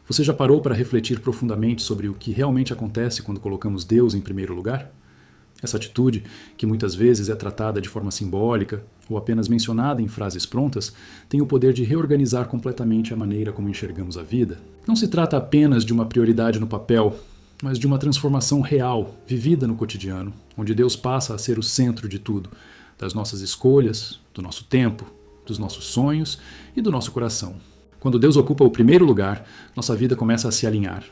Você já parou para refletir profundamente sobre o que realmente acontece quando colocamos Deus em primeiro lugar? Essa atitude, que muitas vezes é tratada de forma simbólica ou apenas mencionada em frases prontas, tem o poder de reorganizar completamente a maneira como enxergamos a vida. Não se trata apenas de uma prioridade no papel, mas de uma transformação real, vivida no cotidiano, onde Deus passa a ser o centro de tudo, das nossas escolhas, do nosso tempo, dos nossos sonhos e do nosso coração. Quando Deus ocupa o primeiro lugar, nossa vida começa a se alinhar.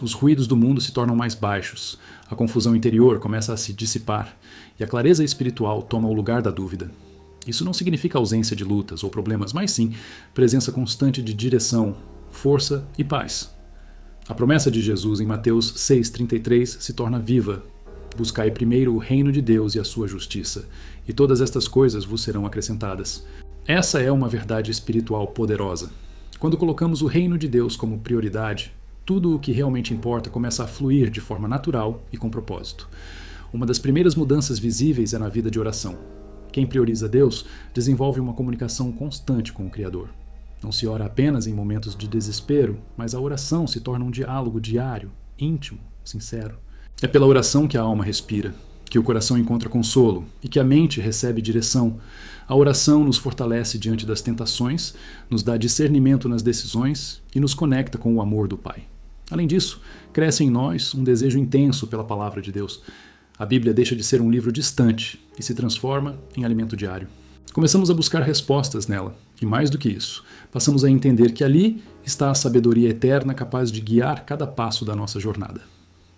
Os ruídos do mundo se tornam mais baixos, a confusão interior começa a se dissipar e a clareza espiritual toma o lugar da dúvida. Isso não significa ausência de lutas ou problemas, mas sim presença constante de direção, força e paz. A promessa de Jesus em Mateus 6,33 se torna viva. Buscai primeiro o reino de Deus e a sua justiça, e todas estas coisas vos serão acrescentadas. Essa é uma verdade espiritual poderosa. Quando colocamos o reino de Deus como prioridade, tudo o que realmente importa começa a fluir de forma natural e com propósito. Uma das primeiras mudanças visíveis é na vida de oração. Quem prioriza Deus desenvolve uma comunicação constante com o Criador. Não se ora apenas em momentos de desespero, mas a oração se torna um diálogo diário, íntimo, sincero. É pela oração que a alma respira, que o coração encontra consolo e que a mente recebe direção. A oração nos fortalece diante das tentações, nos dá discernimento nas decisões e nos conecta com o amor do Pai. Além disso, cresce em nós um desejo intenso pela palavra de Deus. A Bíblia deixa de ser um livro distante e se transforma em alimento diário. Começamos a buscar respostas nela, e mais do que isso, passamos a entender que ali está a sabedoria eterna capaz de guiar cada passo da nossa jornada.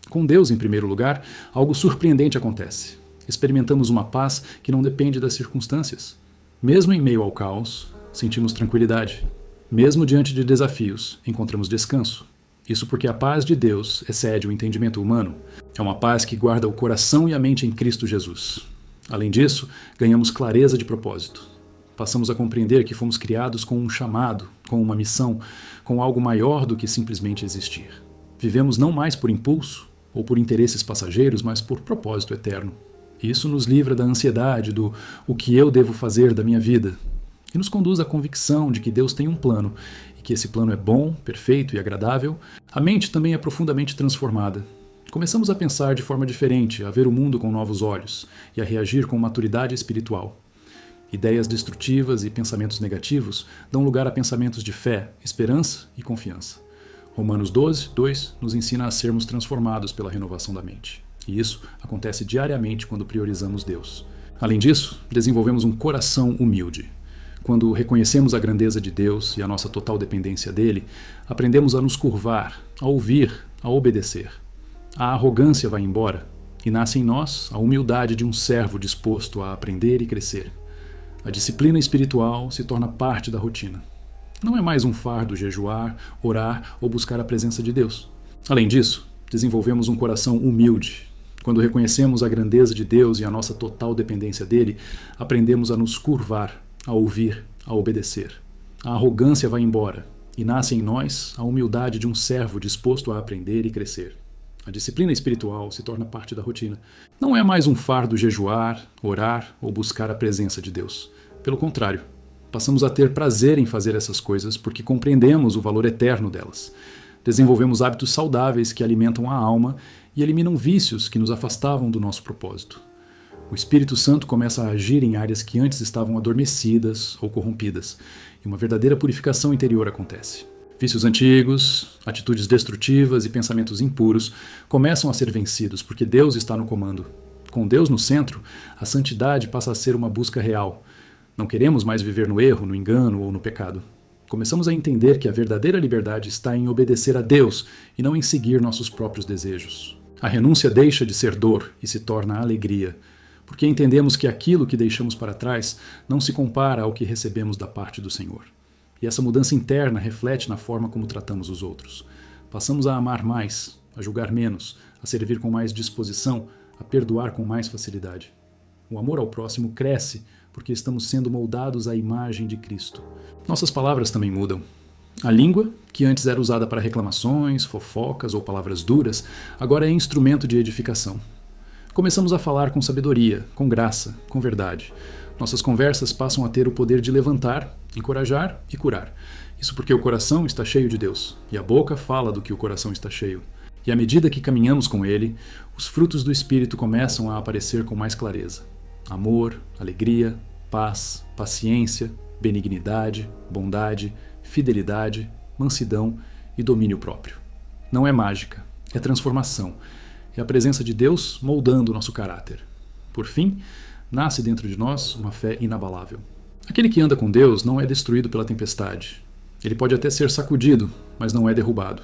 Com Deus em primeiro lugar, algo surpreendente acontece. Experimentamos uma paz que não depende das circunstâncias. Mesmo em meio ao caos, sentimos tranquilidade. Mesmo diante de desafios, encontramos descanso. Isso porque a paz de Deus excede o entendimento humano. É uma paz que guarda o coração e a mente em Cristo Jesus. Além disso, ganhamos clareza de propósito. Passamos a compreender que fomos criados com um chamado, com uma missão, com algo maior do que simplesmente existir. Vivemos não mais por impulso ou por interesses passageiros, mas por propósito eterno. Isso nos livra da ansiedade do o que eu devo fazer da minha vida e nos conduz à convicção de que Deus tem um plano e que esse plano é bom, perfeito e agradável. A mente também é profundamente transformada. Começamos a pensar de forma diferente, a ver o mundo com novos olhos e a reagir com maturidade espiritual. Ideias destrutivas e pensamentos negativos dão lugar a pensamentos de fé, esperança e confiança. Romanos 12:2 nos ensina a sermos transformados pela renovação da mente. E isso acontece diariamente quando priorizamos Deus. Além disso, desenvolvemos um coração humilde. Quando reconhecemos a grandeza de Deus e a nossa total dependência dele, aprendemos a nos curvar, a ouvir, a obedecer. A arrogância vai embora e nasce em nós a humildade de um servo disposto a aprender e crescer. A disciplina espiritual se torna parte da rotina. Não é mais um fardo jejuar, orar ou buscar a presença de Deus. Além disso, desenvolvemos um coração humilde. Quando reconhecemos a grandeza de Deus e a nossa total dependência dele, aprendemos a nos curvar, a ouvir, a obedecer. A arrogância vai embora e nasce em nós a humildade de um servo disposto a aprender e crescer. A disciplina espiritual se torna parte da rotina. Não é mais um fardo jejuar, orar ou buscar a presença de Deus. Pelo contrário, passamos a ter prazer em fazer essas coisas porque compreendemos o valor eterno delas. Desenvolvemos hábitos saudáveis que alimentam a alma e eliminam vícios que nos afastavam do nosso propósito. O Espírito Santo começa a agir em áreas que antes estavam adormecidas ou corrompidas, e uma verdadeira purificação interior acontece. Vícios antigos, atitudes destrutivas e pensamentos impuros começam a ser vencidos porque Deus está no comando. Com Deus no centro, a santidade passa a ser uma busca real. Não queremos mais viver no erro, no engano ou no pecado. Começamos a entender que a verdadeira liberdade está em obedecer a Deus e não em seguir nossos próprios desejos. A renúncia deixa de ser dor e se torna alegria, porque entendemos que aquilo que deixamos para trás não se compara ao que recebemos da parte do Senhor. E essa mudança interna reflete na forma como tratamos os outros. Passamos a amar mais, a julgar menos, a servir com mais disposição, a perdoar com mais facilidade. O amor ao próximo cresce porque estamos sendo moldados à imagem de Cristo. Nossas palavras também mudam. A língua, que antes era usada para reclamações, fofocas ou palavras duras, agora é instrumento de edificação. Começamos a falar com sabedoria, com graça, com verdade. Nossas conversas passam a ter o poder de levantar, encorajar e curar. Isso porque o coração está cheio de Deus, e a boca fala do que o coração está cheio. E à medida que caminhamos com Ele, os frutos do Espírito começam a aparecer com mais clareza. Amor, alegria, paz, paciência, benignidade, bondade, fidelidade, mansidão e domínio próprio. Não é mágica, é transformação. É a presença de Deus moldando o nosso caráter. Por fim, nasce dentro de nós uma fé inabalável. Aquele que anda com Deus não é destruído pela tempestade. Ele pode até ser sacudido, mas não é derrubado.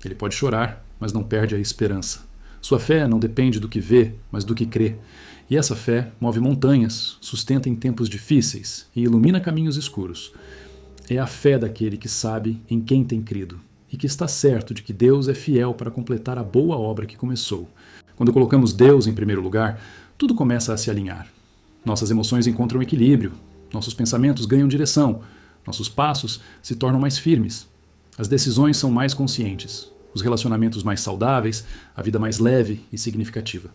Ele pode chorar, mas não perde a esperança. Sua fé não depende do que vê, mas do que crê. E essa fé move montanhas, sustenta em tempos difíceis e ilumina caminhos escuros. É a fé daquele que sabe em quem tem crido e que está certo de que Deus é fiel para completar a boa obra que começou. Quando colocamos Deus em primeiro lugar, tudo começa a se alinhar. Nossas emoções encontram equilíbrio, nossos pensamentos ganham direção, nossos passos se tornam mais firmes, as decisões são mais conscientes, os relacionamentos mais saudáveis, a vida mais leve e significativa.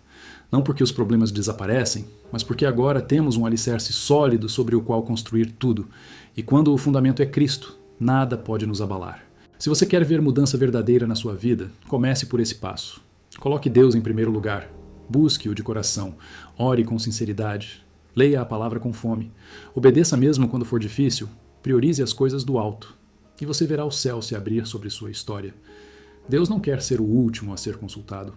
Não porque os problemas desaparecem, mas porque agora temos um alicerce sólido sobre o qual construir tudo. E quando o fundamento é Cristo, nada pode nos abalar. Se você quer ver mudança verdadeira na sua vida, comece por esse passo. Coloque Deus em primeiro lugar. Busque-o de coração. Ore com sinceridade. Leia a palavra com fome. Obedeça mesmo quando for difícil. Priorize as coisas do alto. E você verá o céu se abrir sobre sua história. Deus não quer ser o último a ser consultado.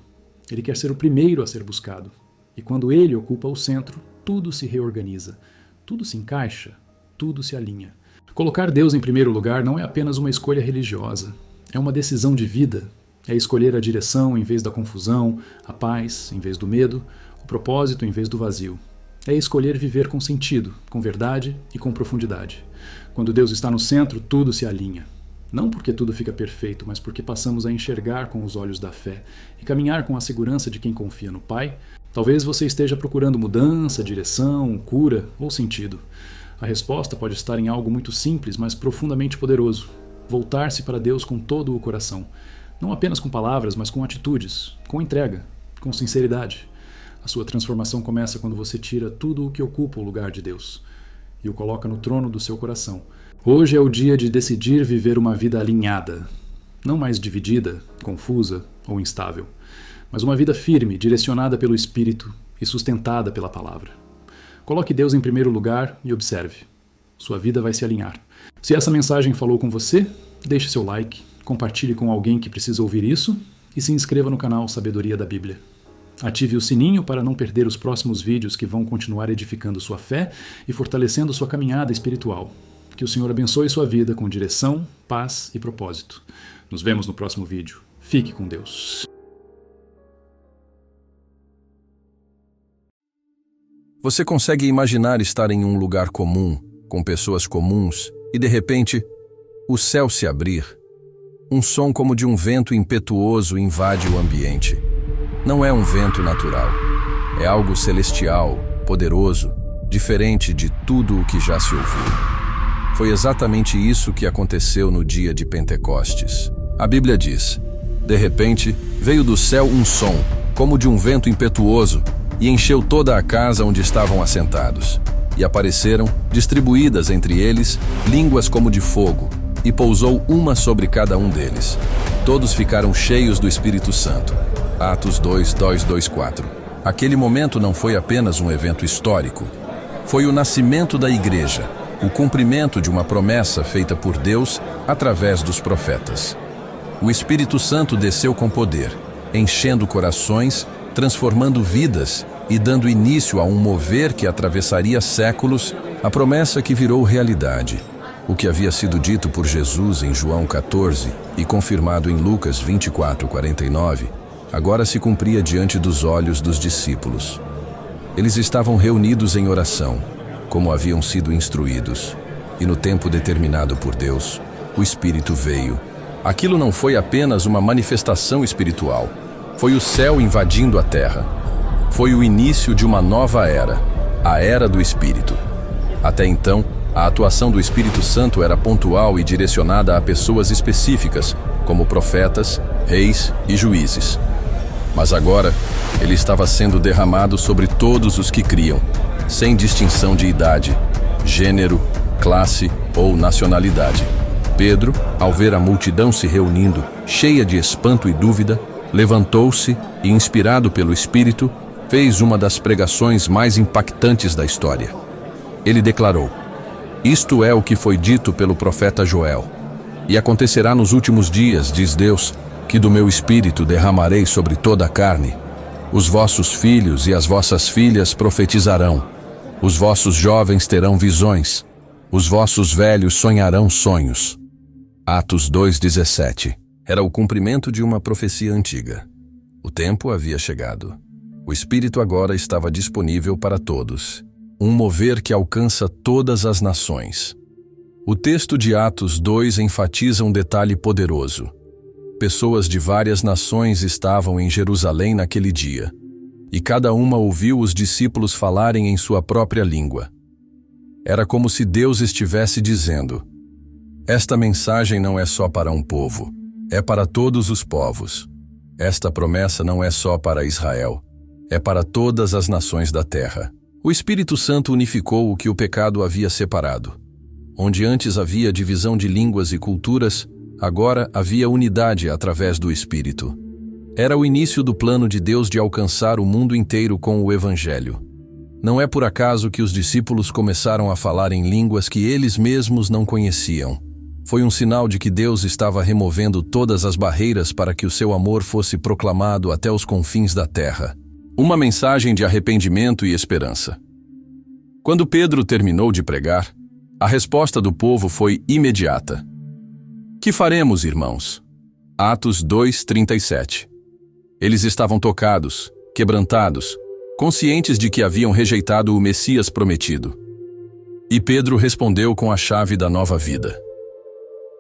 Ele quer ser o primeiro a ser buscado. E quando Ele ocupa o centro, tudo se reorganiza. Tudo se encaixa. Tudo se alinha. Colocar Deus em primeiro lugar não é apenas uma escolha religiosa. É uma decisão de vida. É escolher a direção em vez da confusão, a paz em vez do medo, o propósito em vez do vazio. É escolher viver com sentido, com verdade e com profundidade. Quando Deus está no centro, tudo se alinha. Não porque tudo fica perfeito, mas porque passamos a enxergar com os olhos da fé e caminhar com a segurança de quem confia no Pai. Talvez você esteja procurando mudança, direção, cura ou sentido. A resposta pode estar em algo muito simples, mas profundamente poderoso. Voltar-se para Deus com todo o coração. Não apenas com palavras, mas com atitudes, com entrega, com sinceridade. A sua transformação começa quando você tira tudo o que ocupa o lugar de Deus e o coloca no trono do seu coração. Hoje é o dia de decidir viver uma vida alinhada, não mais dividida, confusa ou instável, mas uma vida firme, direcionada pelo Espírito e sustentada pela palavra. Coloque Deus em primeiro lugar e observe. Sua vida vai se alinhar. Se essa mensagem falou com você, deixe seu like, compartilhe com alguém que precisa ouvir isso e se inscreva no canal Sabedoria da Bíblia. Ative o sininho para não perder os próximos vídeos que vão continuar edificando sua fé e fortalecendo sua caminhada espiritual. Que o Senhor abençoe sua vida com direção, paz e propósito. Nos vemos no próximo vídeo. Fique com Deus. Você consegue imaginar estar em um lugar comum, com pessoas comuns, e de repente, o céu se abrir? Um som como de um vento impetuoso invade o ambiente. Não é um vento natural. É algo celestial, poderoso, diferente de tudo o que já se ouviu. Foi exatamente isso que aconteceu no dia de Pentecostes. A Bíblia diz: de repente, veio do céu um som, como de um vento impetuoso, e encheu toda a casa onde estavam assentados. E apareceram, distribuídas entre eles, línguas como de fogo, e pousou uma sobre cada um deles. Todos ficaram cheios do Espírito Santo. Atos 2:2-4. Aquele momento não foi apenas um evento histórico. Foi o nascimento da igreja, o cumprimento de uma promessa feita por Deus através dos profetas. O Espírito Santo desceu com poder, enchendo corações, transformando vidas e dando início a um mover que atravessaria séculos, a promessa que virou realidade. O que havia sido dito por Jesus em João 14 e confirmado em Lucas 24:49, agora se cumpria diante dos olhos dos discípulos. Eles estavam reunidos em oração, como haviam sido instruídos, e no tempo determinado por Deus, o Espírito veio. Aquilo não foi apenas uma manifestação espiritual, foi o céu invadindo a terra. Foi o início de uma nova era, a Era do Espírito. Até então, a atuação do Espírito Santo era pontual e direcionada a pessoas específicas, como profetas, reis e juízes. Mas agora, ele estava sendo derramado sobre todos os que criam, sem distinção de idade, gênero, classe ou nacionalidade. Pedro, ao ver a multidão se reunindo, cheia de espanto e dúvida, levantou-se e, inspirado pelo Espírito, fez uma das pregações mais impactantes da história. Ele declarou: "Isto é o que foi dito pelo profeta Joel. E acontecerá nos últimos dias, diz Deus, que do meu Espírito derramarei sobre toda a carne. Os vossos filhos e as vossas filhas profetizarão. Os vossos jovens terão visões. Os vossos velhos sonharão sonhos." Atos 2:17. Era o cumprimento de uma profecia antiga. O tempo havia chegado. O Espírito agora estava disponível para todos. Um mover que alcança todas as nações. O texto de Atos 2 enfatiza um detalhe poderoso. Pessoas de várias nações estavam em Jerusalém naquele dia, e cada uma ouviu os discípulos falarem em sua própria língua. Era como se Deus estivesse dizendo: "Esta mensagem não é só para um povo, é para todos os povos. Esta promessa não é só para Israel, é para todas as nações da terra." O Espírito Santo unificou o que o pecado havia separado. Onde antes havia divisão de línguas e culturas, agora havia unidade através do Espírito. Era o início do plano de Deus de alcançar o mundo inteiro com o Evangelho. Não é por acaso que os discípulos começaram a falar em línguas que eles mesmos não conheciam. Foi um sinal de que Deus estava removendo todas as barreiras para que o seu amor fosse proclamado até os confins da terra. Uma mensagem de arrependimento e esperança. Quando Pedro terminou de pregar, a resposta do povo foi imediata. "Que faremos, irmãos?" Atos 2:37. Eles estavam tocados, quebrantados, conscientes de que haviam rejeitado o Messias prometido. E Pedro respondeu com a chave da nova vida: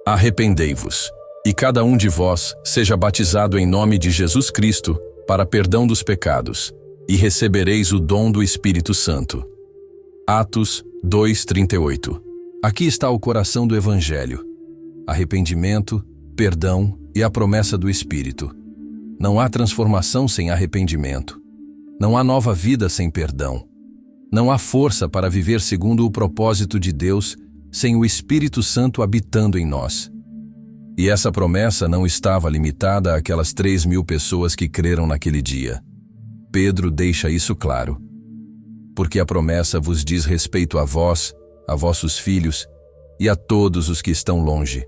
"Arrependei-vos, e cada um de vós seja batizado em nome de Jesus Cristo para perdão dos pecados, e recebereis o dom do Espírito Santo." Atos 2:38. Aqui está o coração do Evangelho: arrependimento, perdão e a promessa do Espírito. Não há transformação sem arrependimento. Não há nova vida sem perdão. Não há força para viver segundo o propósito de Deus sem o Espírito Santo habitando em nós. E essa promessa não estava limitada àquelas 3.000 pessoas que creram naquele dia. Pedro deixa isso claro. "Porque a promessa vos diz respeito a vós, a vossos filhos e a todos os que estão longe,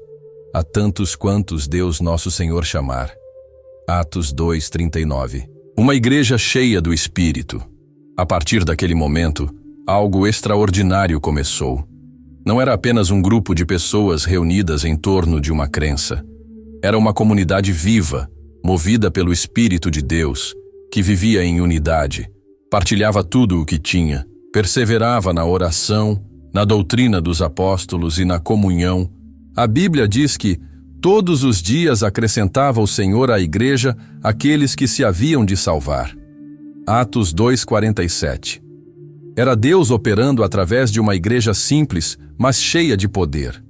a tantos quantos Deus nosso Senhor chamar." Atos 2:39. Uma igreja cheia do Espírito. A partir daquele momento, algo extraordinário começou. Não era apenas um grupo de pessoas reunidas em torno de uma crença. Era uma comunidade viva, movida pelo Espírito de Deus, que vivia em unidade, partilhava tudo o que tinha, perseverava na oração, na doutrina dos apóstolos e na comunhão. A Bíblia diz que todos os dias acrescentava o Senhor à igreja aqueles que se haviam de salvar. Atos 2:47. Era Deus operando através de uma igreja simples, mas cheia de poder.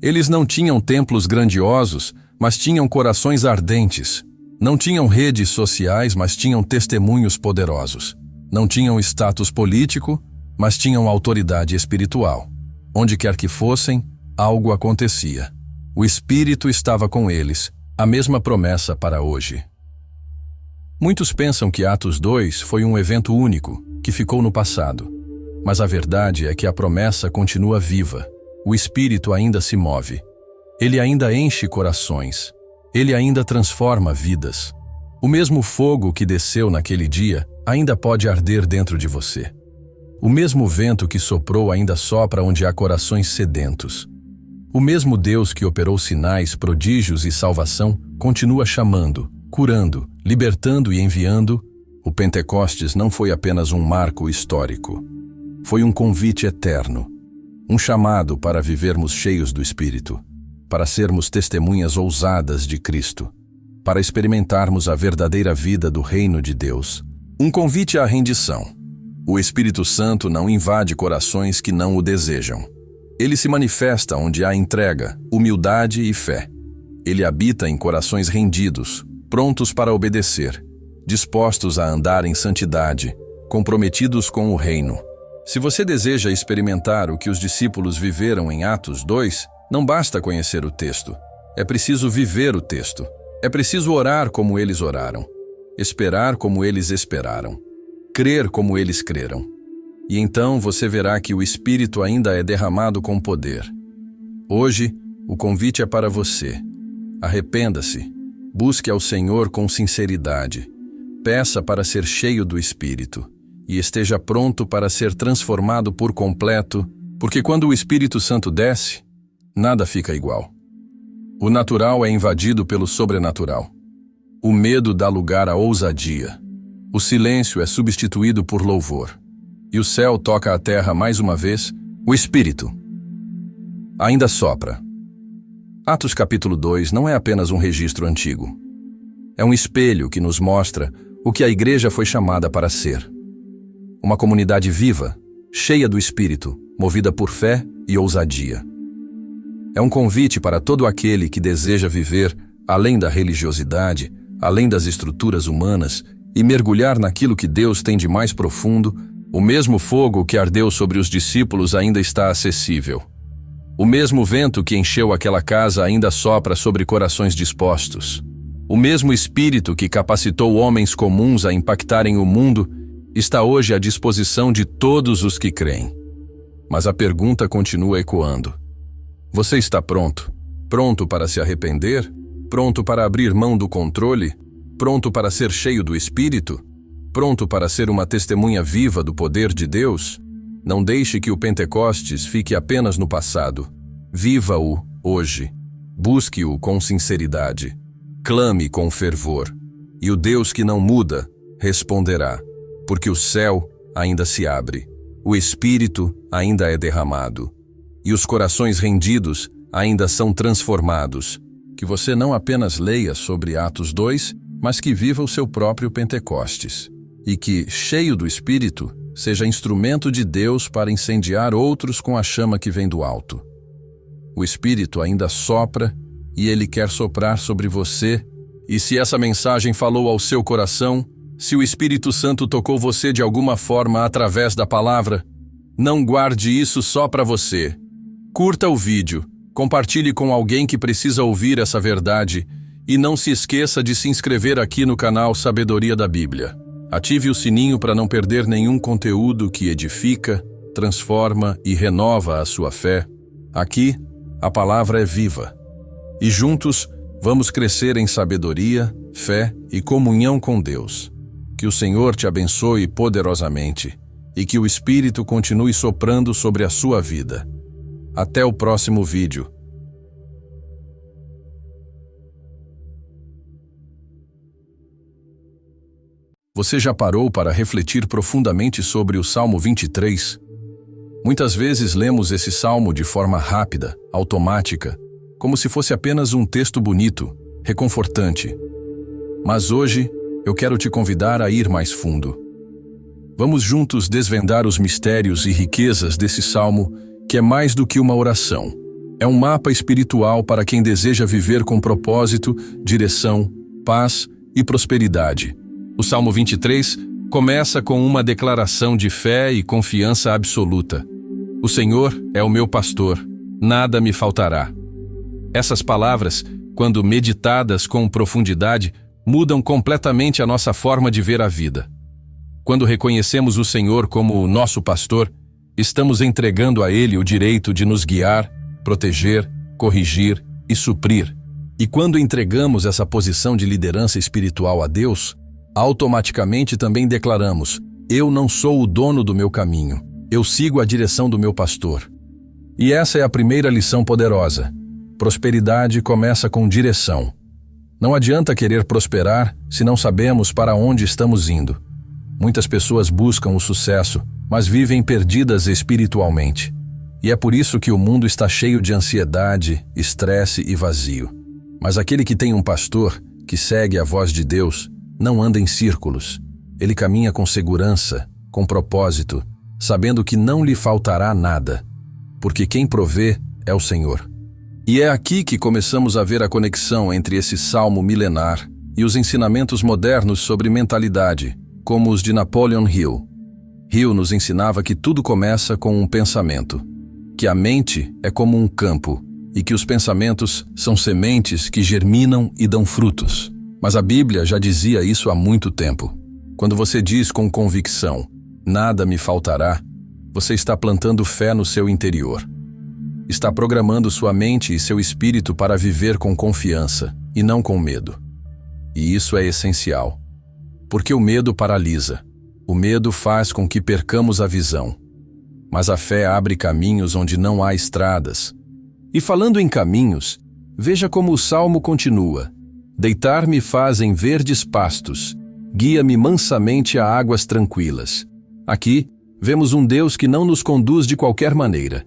Eles não tinham templos grandiosos, mas tinham corações ardentes. Não tinham redes sociais, mas tinham testemunhos poderosos. Não tinham status político, mas tinham autoridade espiritual. Onde quer que fossem, algo acontecia. O Espírito estava com eles, a mesma promessa para hoje. Muitos pensam que Atos 2 foi um evento único, que ficou no passado. Mas a verdade é que a promessa continua viva. O Espírito ainda se move. Ele ainda enche corações. Ele ainda transforma vidas. O mesmo fogo que desceu naquele dia ainda pode arder dentro de você. O mesmo vento que soprou ainda sopra onde há corações sedentos. O mesmo Deus que operou sinais, prodígios e salvação continua chamando, curando, libertando e enviando. O Pentecostes não foi apenas um marco histórico. Foi um convite eterno. Um chamado para vivermos cheios do Espírito, para sermos testemunhas ousadas de Cristo, para experimentarmos a verdadeira vida do reino de Deus. Um convite à rendição. O Espírito Santo não invade corações que não o desejam. Ele se manifesta onde há entrega, humildade e fé. Ele habita em corações rendidos, prontos para obedecer, dispostos a andar em santidade, comprometidos com o reino. Se você deseja experimentar o que os discípulos viveram em Atos 2, Não basta conhecer o texto, é preciso viver o texto. É preciso orar como eles oraram, esperar como eles esperaram, crer como eles creram. E então você verá que o Espírito ainda é derramado com poder. Hoje, o convite é para você. Arrependa-se, busque ao Senhor com sinceridade, peça para ser cheio do Espírito e esteja pronto para ser transformado por completo, porque quando o Espírito Santo desce, nada fica igual. O natural é invadido pelo sobrenatural. O medo dá lugar à ousadia. O silêncio é substituído por louvor. E o céu toca a terra mais uma vez. O Espírito ainda sopra. Atos capítulo 2 não é apenas um registro antigo. É um espelho que nos mostra o que a igreja foi chamada para ser. Uma comunidade viva, cheia do Espírito, movida por fé e ousadia. É um convite para todo aquele que deseja viver além da religiosidade, além das estruturas humanas e mergulhar naquilo que Deus tem de mais profundo. O mesmo fogo que ardeu sobre os discípulos ainda está acessível. O mesmo vento que encheu aquela casa ainda sopra sobre corações dispostos. O mesmo Espírito que capacitou homens comuns a impactarem o mundo está hoje à disposição de todos os que creem. Mas a pergunta continua ecoando. Você está pronto? Pronto para se arrepender? Pronto para abrir mão do controle? Pronto para ser cheio do Espírito? Pronto para ser uma testemunha viva do poder de Deus? Não deixe que o Pentecostes fique apenas no passado. Viva-o hoje. Busque-o com sinceridade. Clame com fervor. E o Deus que não muda responderá, porque o céu ainda se abre. O Espírito ainda é derramado. E os corações rendidos ainda são transformados. Que você não apenas leia sobre Atos 2, mas que viva o seu próprio Pentecostes. E que, cheio do Espírito, seja instrumento de Deus para incendiar outros com a chama que vem do alto. O Espírito ainda sopra e Ele quer soprar sobre você. E se essa mensagem falou ao seu coração, se o Espírito Santo tocou você de alguma forma através da palavra, não guarde isso só para você. Curta o vídeo, compartilhe com alguém que precisa ouvir essa verdade e não se esqueça de se inscrever aqui no canal Sabedoria da Bíblia. Ative o sininho para não perder nenhum conteúdo que edifica, transforma e renova a sua fé. Aqui, a palavra é viva. E juntos, vamos crescer em sabedoria, fé e comunhão com Deus. Que o Senhor te abençoe poderosamente e que o Espírito continue soprando sobre a sua vida. Até o próximo vídeo. Você já parou para refletir profundamente sobre o Salmo 23? Muitas vezes lemos esse salmo de forma rápida, automática, como se fosse apenas um texto bonito, reconfortante. Mas hoje, eu quero te convidar a ir mais fundo. Vamos juntos desvendar os mistérios e riquezas desse salmo, que é mais do que uma oração. É um mapa espiritual para quem deseja viver com propósito, direção, paz e prosperidade. O Salmo 23 começa com uma declaração de fé e confiança absoluta. O Senhor é o meu pastor, nada me faltará. Essas palavras, quando meditadas com profundidade, mudam completamente a nossa forma de ver a vida. Quando reconhecemos o Senhor como o nosso pastor, estamos entregando a Ele o direito de nos guiar, proteger, corrigir e suprir. E quando entregamos essa posição de liderança espiritual a Deus, automaticamente também declaramos: eu não sou o dono do meu caminho, eu sigo a direção do meu pastor. E essa é a primeira lição poderosa. Prosperidade começa com direção. Não adianta querer prosperar se não sabemos para onde estamos indo. Muitas pessoas buscam o sucesso, mas vivem perdidas espiritualmente. E é por isso que o mundo está cheio de ansiedade, estresse e vazio. Mas aquele que tem um pastor, que segue a voz de Deus, não anda em círculos. Ele caminha com segurança, com propósito, sabendo que não lhe faltará nada, porque quem provê é o Senhor. E é aqui que começamos a ver a conexão entre esse salmo milenar e os ensinamentos modernos sobre mentalidade, como os de Napoleon Hill. Hill nos ensinava que tudo começa com um pensamento, que a mente é como um campo e que os pensamentos são sementes que germinam e dão frutos. Mas a Bíblia já dizia isso há muito tempo. Quando você diz com convicção, nada me faltará, você está plantando fé no seu interior. Está programando sua mente e seu espírito para viver com confiança e não com medo. E isso é essencial. Porque o medo paralisa. O medo faz com que percamos a visão. Mas a fé abre caminhos onde não há estradas. E falando em caminhos, veja como o Salmo continua. Deitar-me faz em verdes pastos, guia-me mansamente a águas tranquilas. Aqui, vemos um Deus que não nos conduz de qualquer maneira.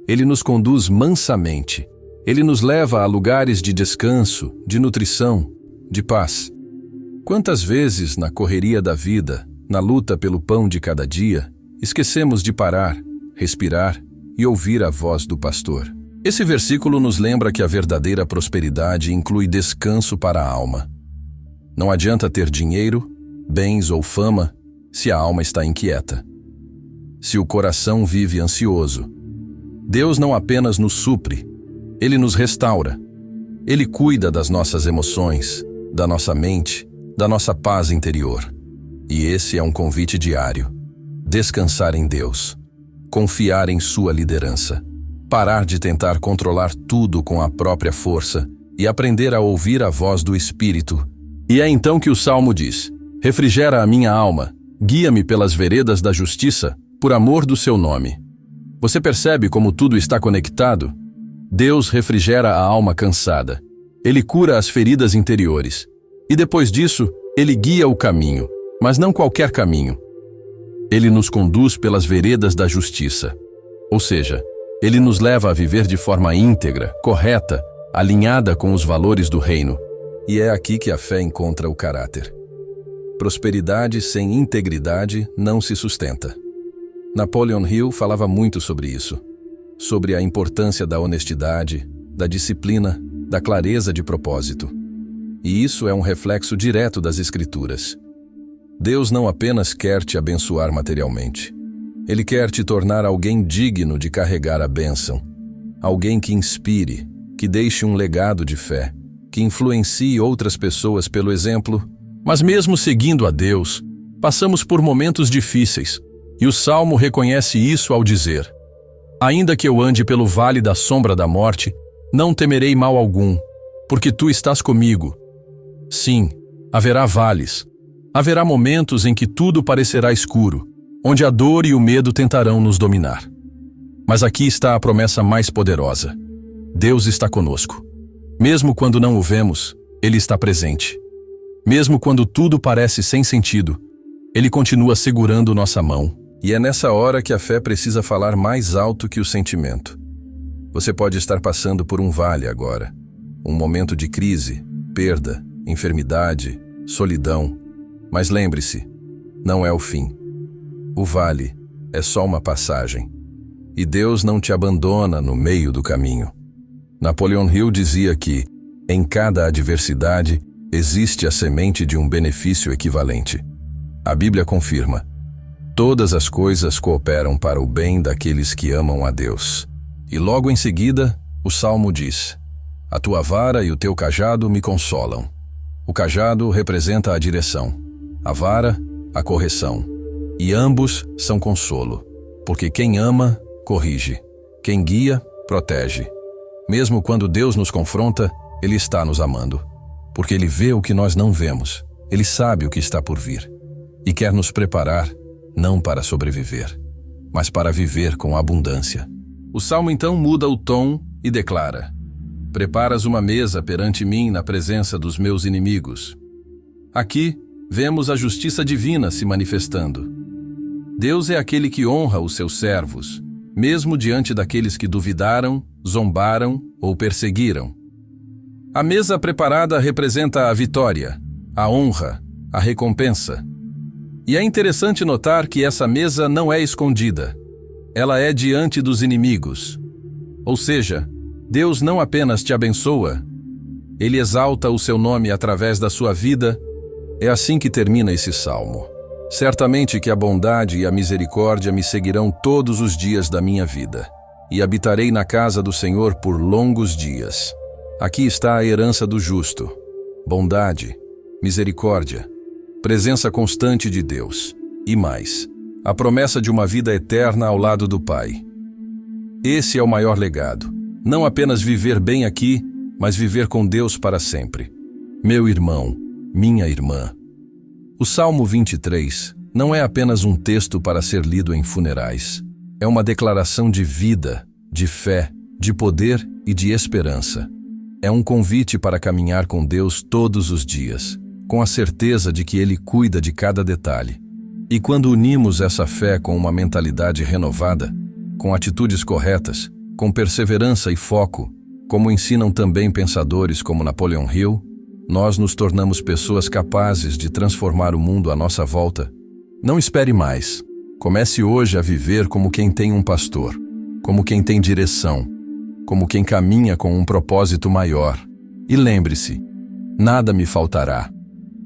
Ele nos conduz mansamente. Ele nos leva a lugares de descanso, de nutrição, de paz. Quantas vezes, na correria da vida, na luta pelo pão de cada dia, esquecemos de parar, respirar e ouvir a voz do pastor? Esse versículo nos lembra que a verdadeira prosperidade inclui descanso para a alma. Não adianta ter dinheiro, bens ou fama se a alma está inquieta. Se o coração vive ansioso, Deus não apenas nos supre, Ele nos restaura. Ele cuida das nossas emoções, da nossa mente, da nossa paz interior. E esse é um convite diário. Descansar em Deus. Confiar em sua liderança. Parar de tentar controlar tudo com a própria força e aprender a ouvir a voz do Espírito. E é então que o Salmo diz: refrigera a minha alma, guia-me pelas veredas da justiça, por amor do seu nome. Você percebe como tudo está conectado? Deus refrigera a alma cansada. Ele cura as feridas interiores. E depois disso, Ele guia o caminho, mas não qualquer caminho. Ele nos conduz pelas veredas da justiça. Ou seja, Ele nos leva a viver de forma íntegra, correta, alinhada com os valores do reino. E é aqui que a fé encontra o caráter. Prosperidade sem integridade não se sustenta. Napoleon Hill falava muito sobre isso, sobre a importância da honestidade, da disciplina, da clareza de propósito. E isso é um reflexo direto das Escrituras. Deus não apenas quer te abençoar materialmente. Ele quer te tornar alguém digno de carregar a bênção. Alguém que inspire, que deixe um legado de fé, que influencie outras pessoas pelo exemplo. Mas mesmo seguindo a Deus, passamos por momentos difíceis. E o Salmo reconhece isso ao dizer: ainda que eu ande pelo vale da sombra da morte, não temerei mal algum, porque tu estás comigo. Sim, haverá vales. Haverá momentos em que tudo parecerá escuro, onde a dor e o medo tentarão nos dominar. Mas aqui está a promessa mais poderosa. Deus está conosco. Mesmo quando não o vemos, Ele está presente. Mesmo quando tudo parece sem sentido, Ele continua segurando nossa mão. E é nessa hora que a fé precisa falar mais alto que o sentimento. Você pode estar passando por um vale agora. Um momento de crise, perda, enfermidade, solidão. Mas lembre-se, não é o fim. O vale é só uma passagem. E Deus não te abandona no meio do caminho. Napoleon Hill dizia que, em cada adversidade, existe a semente de um benefício equivalente. A Bíblia confirma: todas as coisas cooperam para o bem daqueles que amam a Deus. E logo em seguida, o Salmo diz: a tua vara e o teu cajado me consolam. O cajado representa a direção, a vara, a correção. E ambos são consolo, porque quem ama, corrige. Quem guia, protege. Mesmo quando Deus nos confronta, Ele está nos amando. Porque Ele vê o que nós não vemos. Ele sabe o que está por vir. E quer nos preparar, não para sobreviver, mas para viver com abundância. O Salmo então muda o tom e declara: preparas uma mesa perante mim na presença dos meus inimigos. Aqui, vemos a justiça divina se manifestando. Deus é aquele que honra os seus servos, mesmo diante daqueles que duvidaram, zombaram ou perseguiram. A mesa preparada representa a vitória, a honra, a recompensa. E é interessante notar que essa mesa não é escondida. Ela é diante dos inimigos. Ou seja, Deus não apenas te abençoa, Ele exalta o seu nome através da sua vida. É assim que termina esse salmo. Certamente que a bondade e a misericórdia me seguirão todos os dias da minha vida. e habitarei na casa do Senhor por longos dias. Aqui está a herança do justo: bondade, misericórdia, presença constante de Deus e mais, a promessa de uma vida eterna ao lado do Pai. Esse é o maior legado. Não apenas viver bem aqui, mas viver com Deus para sempre. Meu irmão, minha irmã. O Salmo 23 não é apenas um texto para ser lido em funerais. É uma declaração de vida, de fé, de poder e de esperança. É um convite para caminhar com Deus todos os dias, com a certeza de que Ele cuida de cada detalhe. E quando unimos essa fé com uma mentalidade renovada, com atitudes corretas, com perseverança e foco, como ensinam também pensadores como Napoleon Hill, nós nos tornamos pessoas capazes de transformar o mundo à nossa volta. Não espere mais. Comece hoje a viver como quem tem um pastor, como quem tem direção, como quem caminha com um propósito maior. E lembre-se, nada me faltará.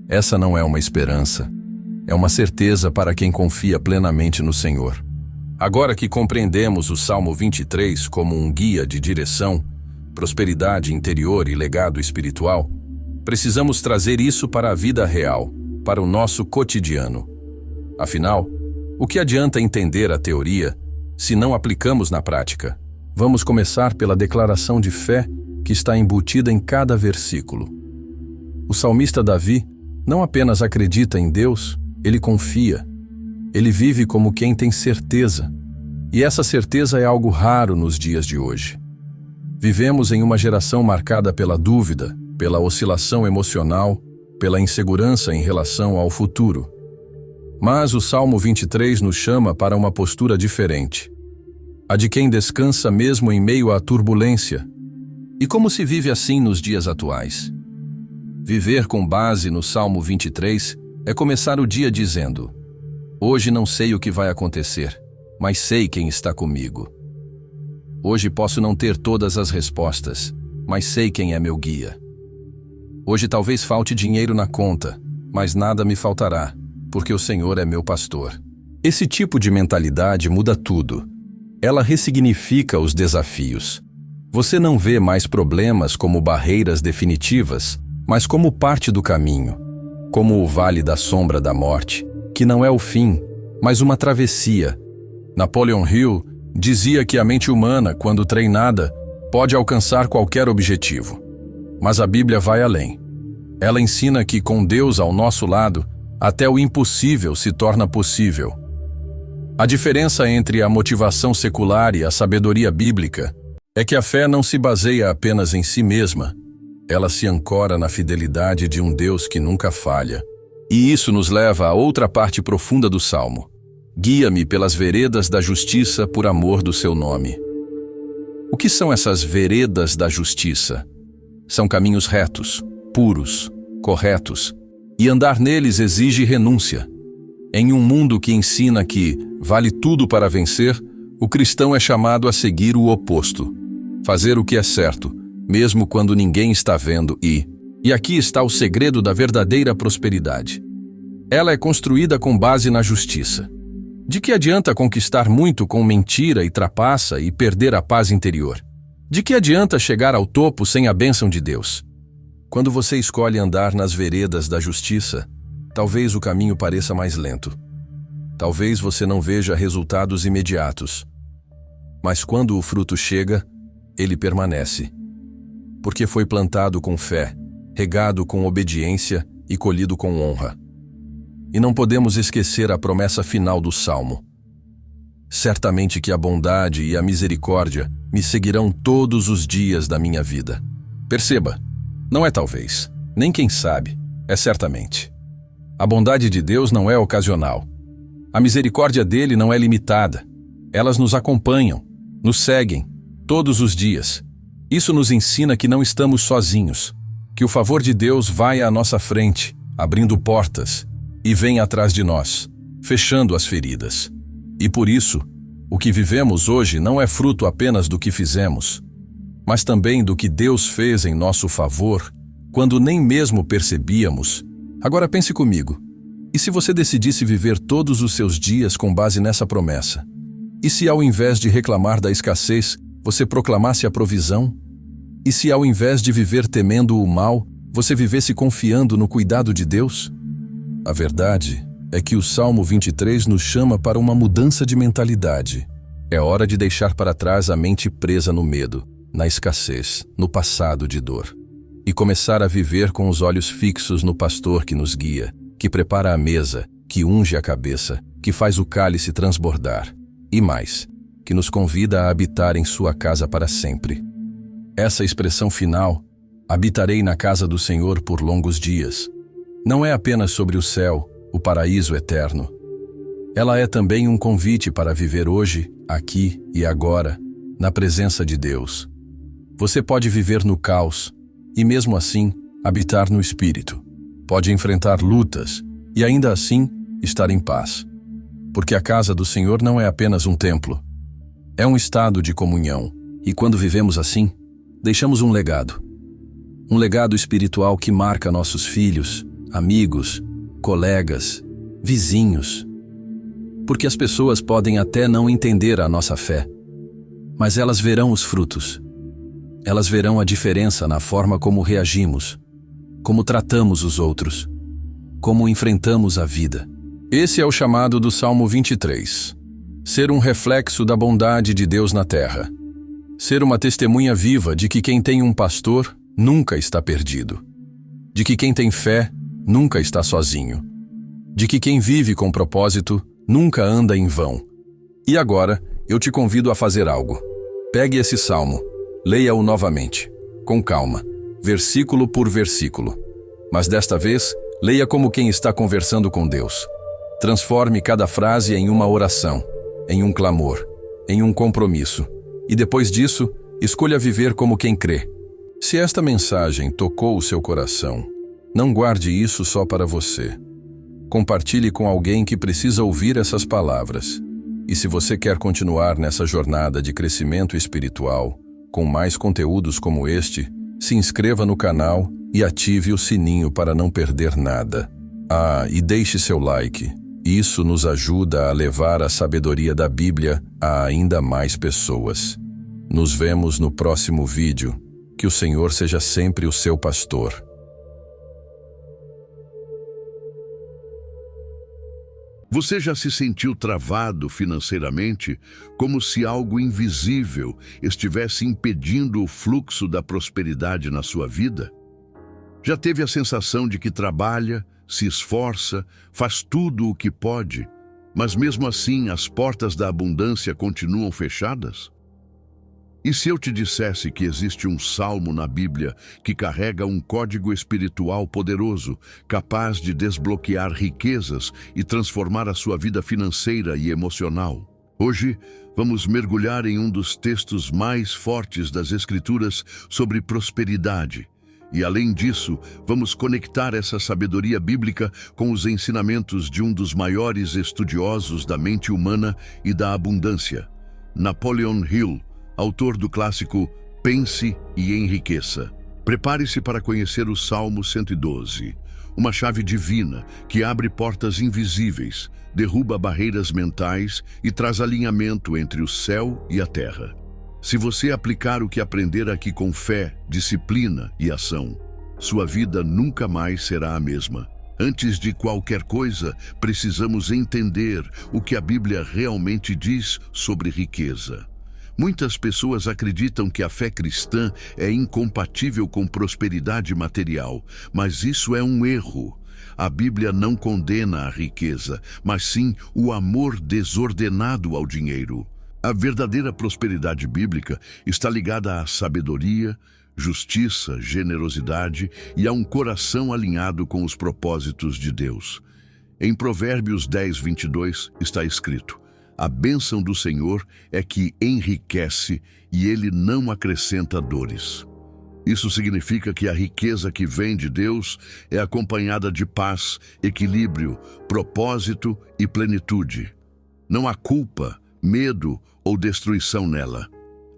Essa não é uma esperança, é uma certeza para quem confia plenamente no Senhor. Agora que compreendemos o Salmo 23 como um guia de direção, prosperidade interior e legado espiritual, precisamos trazer isso para a vida real, para o nosso cotidiano. Afinal, o que adianta entender a teoria se não aplicamos na prática? Vamos começar pela declaração de fé que está embutida em cada versículo. O salmista Davi não apenas acredita em Deus, ele confia. Ele vive como quem tem certeza. E essa certeza é algo raro nos dias de hoje. Vivemos em uma geração marcada pela dúvida, pela oscilação emocional, pela insegurança em relação ao futuro. Mas o Salmo 23 nos chama para uma postura diferente. A de quem descansa mesmo em meio à turbulência. E como se vive assim nos dias atuais? Viver com base no Salmo 23 é começar o dia dizendo: hoje não sei o que vai acontecer, mas sei quem está comigo. Hoje posso não ter todas as respostas, mas sei quem é meu guia. Hoje talvez falte dinheiro na conta, mas nada me faltará, porque o Senhor é meu pastor. Esse tipo de mentalidade muda tudo. Ela ressignifica os desafios. Você não vê mais problemas como barreiras definitivas, mas como parte do caminho, como o vale da sombra da morte, que não é o fim, mas uma travessia. Napoleon Hill dizia que a mente humana, quando treinada, pode alcançar qualquer objetivo. Mas a Bíblia vai além. Ela ensina que, com Deus ao nosso lado, até o impossível se torna possível. A diferença entre a motivação secular e a sabedoria bíblica é que a fé não se baseia apenas em si mesma. Ela se ancora na fidelidade de um Deus que nunca falha. E isso nos leva a outra parte profunda do Salmo. Guia-me pelas veredas da justiça por amor do seu nome. O que são essas veredas da justiça? São caminhos retos, puros, corretos, e andar neles exige renúncia. Em um mundo que ensina que vale tudo para vencer, o cristão é chamado a seguir o oposto. Fazer o que é certo, mesmo quando ninguém está vendo e aqui está o segredo da verdadeira prosperidade. Ela é construída com base na justiça. De que adianta conquistar muito com mentira e trapaça e perder a paz interior? De que adianta chegar ao topo sem a bênção de Deus? Quando você escolhe andar nas veredas da justiça, talvez o caminho pareça mais lento. Talvez você não veja resultados imediatos. Mas quando o fruto chega, ele permanece. Porque foi plantado com fé, regado com obediência e colhido com honra. E não podemos esquecer a promessa final do Salmo. Certamente que a bondade e a misericórdia me seguirão todos os dias da minha vida. Perceba, não é talvez, nem quem sabe, é certamente. A bondade de Deus não é ocasional. A misericórdia dele não é limitada. Elas nos acompanham, nos seguem, todos os dias. Isso nos ensina que não estamos sozinhos, que o favor de Deus vai à nossa frente, abrindo portas, e vem atrás de nós, fechando as feridas. E por isso, o que vivemos hoje não é fruto apenas do que fizemos, mas também do que Deus fez em nosso favor, quando nem mesmo percebíamos. Agora pense comigo, e se você decidisse viver todos os seus dias com base nessa promessa? E se ao invés de reclamar da escassez, você proclamasse a provisão? E se ao invés de viver temendo o mal, você vivesse confiando no cuidado de Deus? A verdade é que o Salmo 23 nos chama para uma mudança de mentalidade. É hora de deixar para trás a mente presa no medo, na escassez, no passado de dor, e começar a viver com os olhos fixos no pastor que nos guia, que prepara a mesa, que unge a cabeça, que faz o cálice transbordar, e mais, que nos convida a habitar em sua casa para sempre. Essa expressão final, habitarei na casa do Senhor por longos dias, não é apenas sobre o céu, o paraíso eterno. Ela é também um convite para viver hoje, aqui e agora, na presença de Deus. Você pode viver no caos e, mesmo assim, habitar no Espírito. Pode enfrentar lutas e, ainda assim, estar em paz. Porque a casa do Senhor não é apenas um templo. É um estado de comunhão. E quando vivemos assim, deixamos um legado. Um legado espiritual que marca nossos filhos, amigos, colegas, vizinhos. Porque as pessoas podem até não entender a nossa fé, mas elas verão os frutos. Elas verão a diferença na forma como reagimos, como tratamos os outros, como enfrentamos a vida. Esse é o chamado do Salmo 23. Ser um reflexo da bondade de Deus na terra. Ser uma testemunha viva de que quem tem um pastor nunca está perdido. De que quem tem fé nunca está sozinho. De que quem vive com propósito nunca anda em vão. E agora, eu te convido a fazer algo. Pegue esse salmo, leia-o novamente, com calma, versículo por versículo. Mas desta vez, leia como quem está conversando com Deus. Transforme cada frase em uma oração, em um clamor, em um compromisso. E depois disso, escolha viver como quem crê. Se esta mensagem tocou o seu coração, não guarde isso só para você. Compartilhe com alguém que precisa ouvir essas palavras. E se você quer continuar nessa jornada de crescimento espiritual, com mais conteúdos como este, se inscreva no canal e ative o sininho para não perder nada. E deixe seu like. Isso nos ajuda a levar a sabedoria da Bíblia a ainda mais pessoas. Nos vemos no próximo vídeo. Que o Senhor seja sempre o seu pastor. Você já se sentiu travado financeiramente, como se algo invisível estivesse impedindo o fluxo da prosperidade na sua vida? Já teve a sensação de que trabalha, se esforça, faz tudo o que pode, mas mesmo assim as portas da abundância continuam fechadas? E se eu te dissesse que existe um salmo na Bíblia que carrega um código espiritual poderoso, capaz de desbloquear riquezas e transformar a sua vida financeira e emocional? Hoje, vamos mergulhar em um dos textos mais fortes das Escrituras sobre prosperidade. E, além disso, vamos conectar essa sabedoria bíblica com os ensinamentos de um dos maiores estudiosos da mente humana e da abundância, Napoleon Hill, autor do clássico Pense e Enriqueça. Prepare-se para conhecer o Salmo 112, uma chave divina que abre portas invisíveis, derruba barreiras mentais e traz alinhamento entre o céu e a terra. Se você aplicar o que aprender aqui com fé, disciplina e ação, sua vida nunca mais será a mesma. Antes de qualquer coisa, precisamos entender o que a Bíblia realmente diz sobre riqueza. Muitas pessoas acreditam que a fé cristã é incompatível com prosperidade material, mas isso é um erro. A Bíblia não condena a riqueza, mas sim o amor desordenado ao dinheiro. A verdadeira prosperidade bíblica está ligada à sabedoria, justiça, generosidade e a um coração alinhado com os propósitos de Deus. Em Provérbios 10:22 está escrito: a bênção do Senhor é que enriquece e Ele não acrescenta dores. Isso significa que a riqueza que vem de Deus é acompanhada de paz, equilíbrio, propósito e plenitude. Não há culpa, medo ou destruição nela.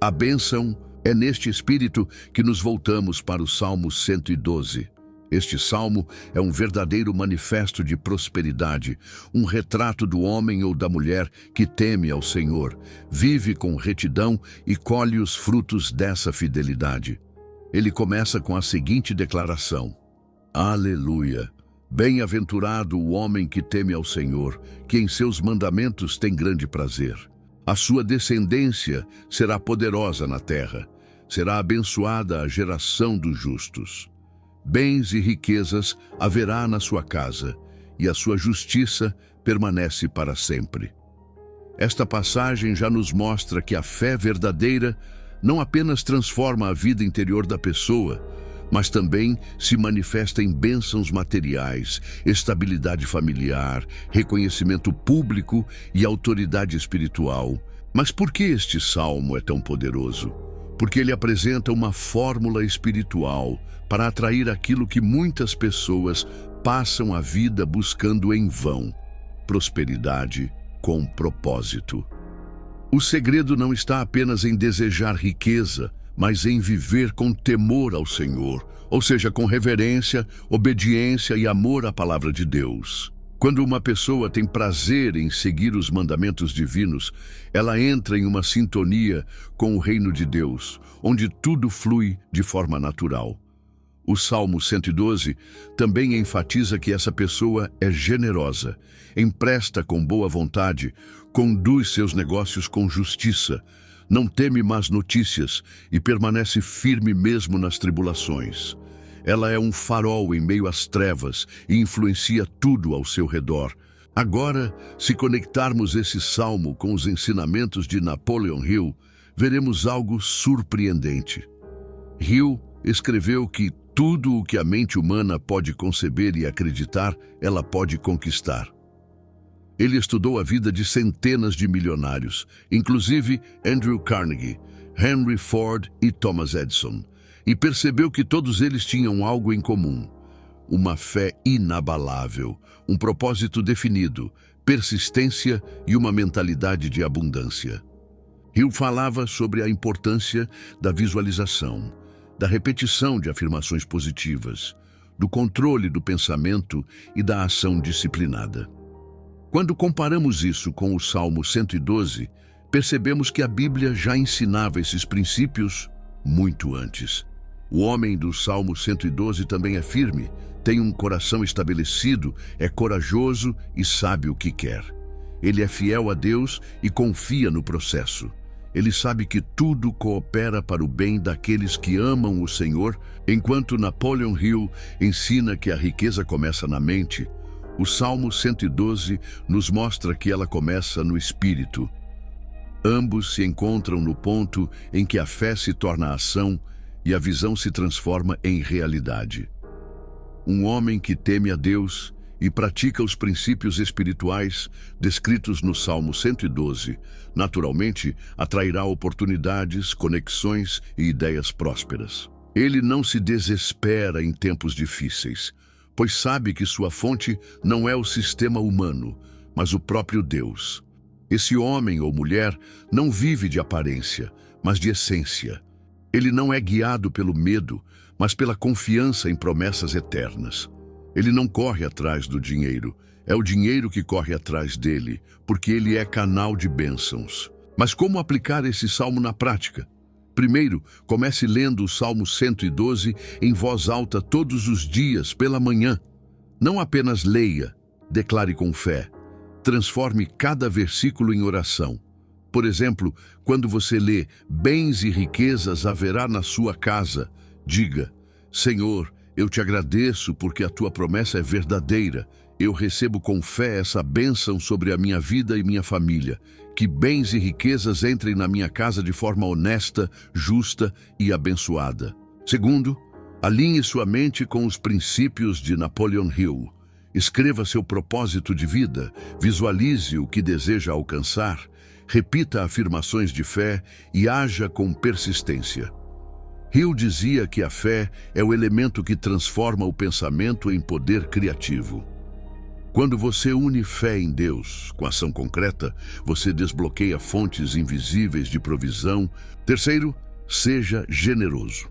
A bênção é neste espírito que nos voltamos para o Salmo 112. Este salmo é um verdadeiro manifesto de prosperidade, um retrato do homem ou da mulher que teme ao Senhor, vive com retidão e colhe os frutos dessa fidelidade. Ele começa com a seguinte declaração: Aleluia! Bem-aventurado o homem que teme ao Senhor, que em seus mandamentos tem grande prazer. A sua descendência será poderosa na terra, será abençoada a geração dos justos. Bens e riquezas haverá na sua casa, e a sua justiça permanece para sempre. Esta passagem já nos mostra que a fé verdadeira não apenas transforma a vida interior da pessoa, mas também se manifesta em bênçãos materiais, estabilidade familiar, reconhecimento público e autoridade espiritual. Mas por que este salmo é tão poderoso? Porque ele apresenta uma fórmula espiritual para atrair aquilo que muitas pessoas passam a vida buscando em vão: prosperidade com propósito. O segredo não está apenas em desejar riqueza, mas em viver com temor ao Senhor, ou seja, com reverência, obediência e amor à palavra de Deus. Quando uma pessoa tem prazer em seguir os mandamentos divinos, ela entra em uma sintonia com o reino de Deus, onde tudo flui de forma natural. O Salmo 112 também enfatiza que essa pessoa é generosa, empresta com boa vontade, conduz seus negócios com justiça, não teme más notícias e permanece firme mesmo nas tribulações. Ela é um farol em meio às trevas e influencia tudo ao seu redor. Agora, se conectarmos esse salmo com os ensinamentos de Napoleon Hill, veremos algo surpreendente. Hill escreveu que tudo o que a mente humana pode conceber e acreditar, ela pode conquistar. Ele estudou a vida de centenas de milionários, inclusive Andrew Carnegie, Henry Ford e Thomas Edison, e percebeu que todos eles tinham algo em comum: uma fé inabalável, um propósito definido, persistência e uma mentalidade de abundância. Hill falava sobre a importância da visualização, da repetição de afirmações positivas, do controle do pensamento e da ação disciplinada. Quando comparamos isso com o Salmo 112, percebemos que a Bíblia já ensinava esses princípios muito antes. O homem do Salmo 112 também é firme, tem um coração estabelecido, é corajoso e sabe o que quer. Ele é fiel a Deus e confia no processo. Ele sabe que tudo coopera para o bem daqueles que amam o Senhor, enquanto Napoleon Hill ensina que a riqueza começa na mente. O Salmo 112 nos mostra que ela começa no espírito. Ambos se encontram no ponto em que a fé se torna ação e a visão se transforma em realidade. Um homem que teme a Deus e pratica os princípios espirituais descritos no Salmo 112, naturalmente atrairá oportunidades, conexões e ideias prósperas. Ele não se desespera em tempos difíceis, pois sabe que sua fonte não é o sistema humano, mas o próprio Deus. Esse homem ou mulher não vive de aparência, mas de essência. Ele não é guiado pelo medo, mas pela confiança em promessas eternas. Ele não corre atrás do dinheiro, é o dinheiro que corre atrás dele, porque ele é canal de bênçãos. Mas como aplicar esse salmo na prática? Primeiro, comece lendo o Salmo 112 em voz alta todos os dias pela manhã. Não apenas leia, declare com fé. Transforme cada versículo em oração. Por exemplo, quando você lê "Bens e riquezas haverá na sua casa", diga: Senhor, eu te agradeço porque a tua promessa é verdadeira. Eu recebo com fé essa bênção sobre a minha vida e minha família. Que bens e riquezas entrem na minha casa de forma honesta, justa e abençoada. Segundo, alinhe sua mente com os princípios de Napoleon Hill. Escreva seu propósito de vida, visualize o que deseja alcançar, repita afirmações de fé e haja com persistência. Hill dizia que a fé é o elemento que transforma o pensamento em poder criativo. Quando você une fé em Deus com ação concreta, você desbloqueia fontes invisíveis de provisão. Terceiro, seja generoso.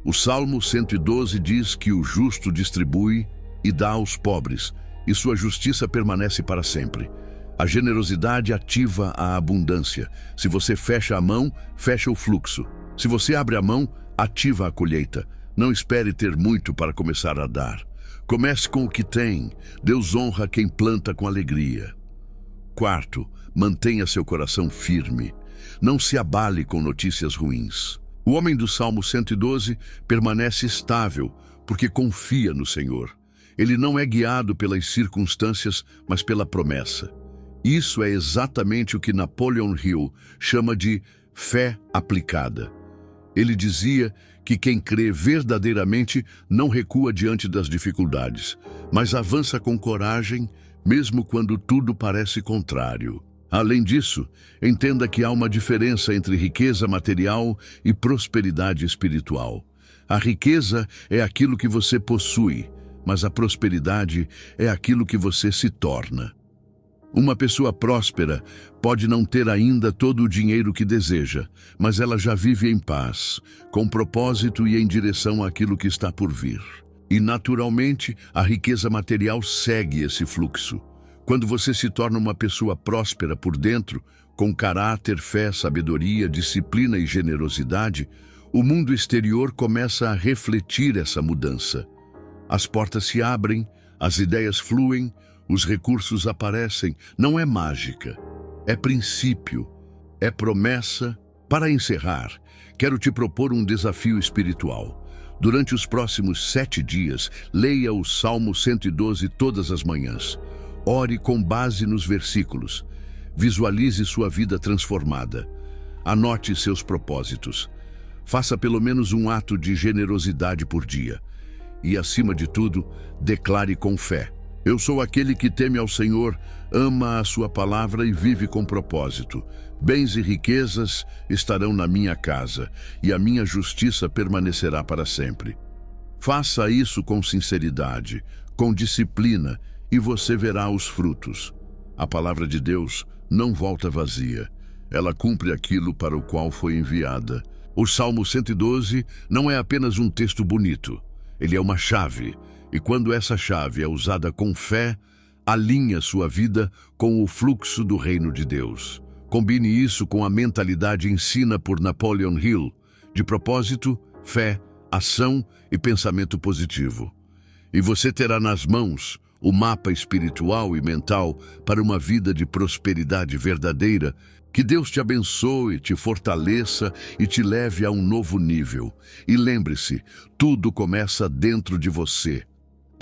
O Salmo 112 diz que o justo distribui e dá aos pobres, e sua justiça permanece para sempre. A generosidade ativa a abundância. Se você fecha a mão, fecha o fluxo. Se você abre a mão, ativa a colheita. Não espere ter muito para começar a dar. Comece com o que tem. Deus honra quem planta com alegria. Quarto, mantenha seu coração firme. Não se abale com notícias ruins. O homem do Salmo 112 permanece estável porque confia no Senhor. Ele não é guiado pelas circunstâncias, mas pela promessa. Isso é exatamente o que Napoleon Hill chama de fé aplicada. Ele dizia que quem crê verdadeiramente não recua diante das dificuldades, mas avança com coragem, mesmo quando tudo parece contrário. Além disso, entenda que há uma diferença entre riqueza material e prosperidade espiritual. A riqueza é aquilo que você possui, mas a prosperidade é aquilo que você se torna. Uma pessoa próspera pode não ter ainda todo o dinheiro que deseja, mas ela já vive em paz, com propósito e em direção àquilo que está por vir. E, naturalmente, a riqueza material segue esse fluxo. Quando você se torna uma pessoa próspera por dentro, com caráter, fé, sabedoria, disciplina e generosidade, o mundo exterior começa a refletir essa mudança. As portas se abrem, as ideias fluem, os recursos aparecem. Não é mágica, é princípio, é promessa. Para encerrar, quero te propor um desafio espiritual. Durante os próximos 7 dias, leia o Salmo 112 todas as manhãs. Ore com base nos versículos. Visualize sua vida transformada. Anote seus propósitos. Faça pelo menos um ato de generosidade por dia. E, acima de tudo, declare com fé: eu sou aquele que teme ao Senhor, ama a sua palavra e vive com propósito. Bens e riquezas estarão na minha casa, e a minha justiça permanecerá para sempre. Faça isso com sinceridade, com disciplina, e você verá os frutos. A palavra de Deus não volta vazia. Ela cumpre aquilo para o qual foi enviada. O Salmo 112 não é apenas um texto bonito. Ele é uma chave. E quando essa chave é usada com fé, alinha sua vida com o fluxo do reino de Deus. Combine isso com a mentalidade ensina por Napoleon Hill, de propósito, fé, ação e pensamento positivo. E você terá nas mãos o mapa espiritual e mental para uma vida de prosperidade verdadeira. Que Deus te abençoe, te fortaleça e te leve a um novo nível. E lembre-se, tudo começa dentro de você.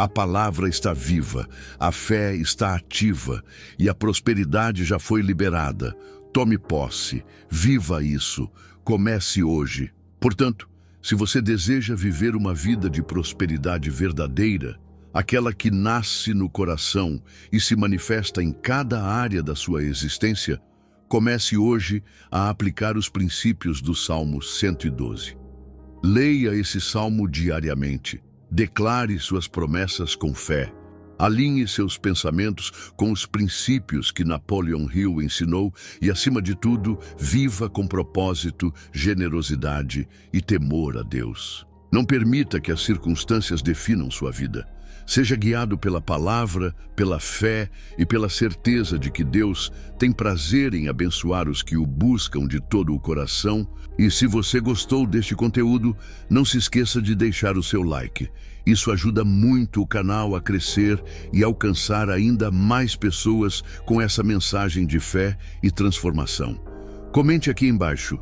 A palavra está viva, a fé está ativa e a prosperidade já foi liberada. Tome posse, viva isso, comece hoje. Portanto, se você deseja viver uma vida de prosperidade verdadeira, aquela que nasce no coração e se manifesta em cada área da sua existência, comece hoje a aplicar os princípios do Salmo 112. Leia esse salmo diariamente. Declare suas promessas com fé. Alinhe seus pensamentos com os princípios que Napoleon Hill ensinou e, acima de tudo, viva com propósito, generosidade e temor a Deus. Não permita que as circunstâncias definam sua vida. Seja guiado pela palavra, pela fé e pela certeza de que Deus tem prazer em abençoar os que o buscam de todo o coração. E se você gostou deste conteúdo, não se esqueça de deixar o seu like. Isso ajuda muito o canal a crescer e alcançar ainda mais pessoas com essa mensagem de fé e transformação. Comente aqui embaixo: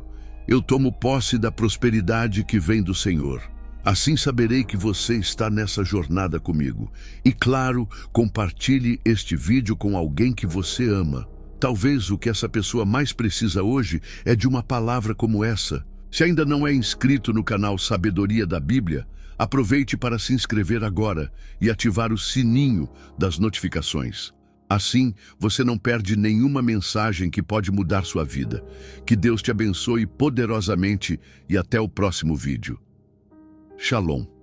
eu tomo posse da prosperidade que vem do Senhor. Assim saberei que você está nessa jornada comigo. E claro, compartilhe este vídeo com alguém que você ama. Talvez o que essa pessoa mais precisa hoje é de uma palavra como essa. Se ainda não é inscrito no canal Sabedoria da Bíblia, aproveite para se inscrever agora e ativar o sininho das notificações. Assim, você não perde nenhuma mensagem que pode mudar sua vida. Que Deus te abençoe poderosamente e até o próximo vídeo. Shalom.